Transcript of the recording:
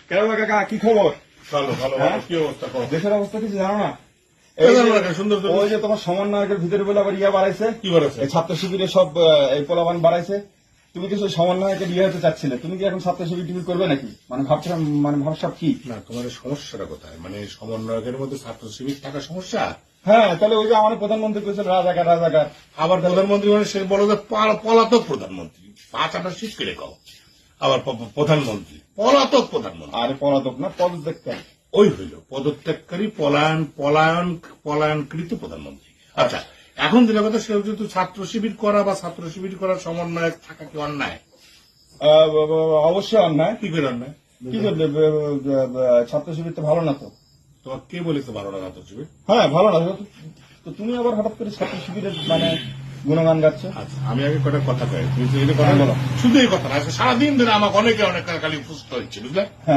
কেন কাকা কি খবর? ভালো ভালো হ্যাঁ? ভালো। কি অবস্থা কর? দেশের অবস্থা কিছু জানো না? এই জানো না, সুন্দর তো। ওই যে তোমার সমন্বয়কের ভিতরে বলে আবার ইয়া বাড়াইছে, কি বলেছে? এই ছাত্র শিবিরে সব এই পোলাপান বাড়াইছে। তুমি কিছু সমন্বয়কে বিয়ে হতে চাচ্ছিলে, তুমি কি এখন ছাত্র শিবির টিবির করবে নাকি? মানে ভাবছিলাম, মানে ভাবসাব কি? না, তোমার এই সমস্যাটা কোথায়? মানে সমন্বয়কের মধ্যে ছাত্র শিবির থাকা সমস্যা। হ্যাঁ, তাহলে ওই যে আমাদের প্রধানমন্ত্রী কইছিল রাজাকার রাজাকার। আবার প্রধানমন্ত্রী মানে সে বলো যে পলাতক প্রধানমন্ত্রী, পাঁচটা শীত করে কও। আবার প্রধানমন্ত্রী পলাতক প্রধানমন্ত্রী। আরে পলাতক না, পদত্যাগ। ওই হইল পদত্যাগকারী পলায়নকৃত প্রধানমন্ত্রী। আচ্ছা, এখন যেটা কথা সে যেহেতু ছাত্র শিবির করা বা ছাত্র শিবির করার সমন্বয় থাকা কি অন্যায়? অবশ্যই অন্যায়। কি করে অন্যায়? কি করবে? ছাত্র শিবির তো ভালো না তো। তোমার কে বলেছে ভালো না ছাত্র শিবির? হ্যাঁ, ভালো না তো তুমি আবার হঠাৎ করে ছাত্র শিবিরের মানে গুণগান গাচ্ছ। আচ্ছা, আমি আগে কটা কথা কই, তুমি তো এই কথা বলো। শুধু এই কথা না, সারাদিন ধরে আমাকে অনেকে অনেক খালি ফুসতে হচ্ছে, বুঝলে? হ্যাঁ।